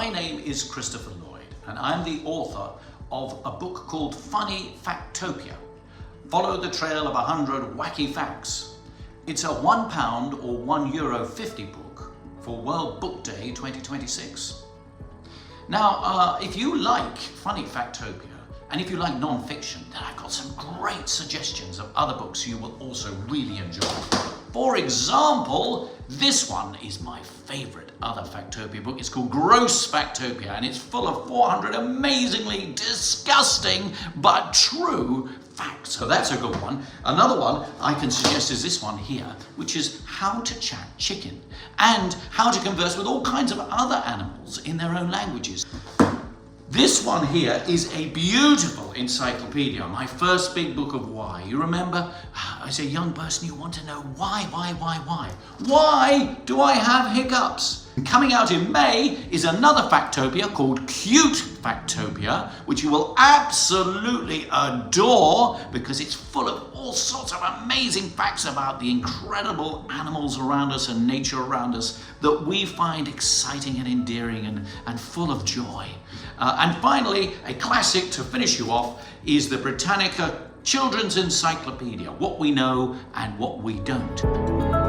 My name is Christopher Lloyd and I'm the author of a book called Funny Factopia. Follow the trail of 100 wacky facts. It's a £1 or €1.50 book for World Book Day 2026. Now, if you like Funny Factopia and if you like non-fiction, then I've got some great suggestions of other books you will also really enjoy. For example, this one is my favorite other Factopia book. It's called Gross Factopia and it's full of 400 amazingly disgusting but true facts. So that's a good one. Another one I can suggest is this one here, which is How to Chat Chicken and how to converse with all kinds of other animals in their own languages. This one here is a beautiful encyclopedia, my first big book of why. You remember, as a young person, you want to know why? Why do I have hiccups? Coming out in May is another Factopia called Cute Factopia, which you will absolutely adore because it's full of all sorts of amazing facts about the incredible animals around us and nature around us that we find exciting and endearing and full of joy. And finally, a classic to finish you off is the Britannica Children's Encyclopedia, What We Know and What We Don't.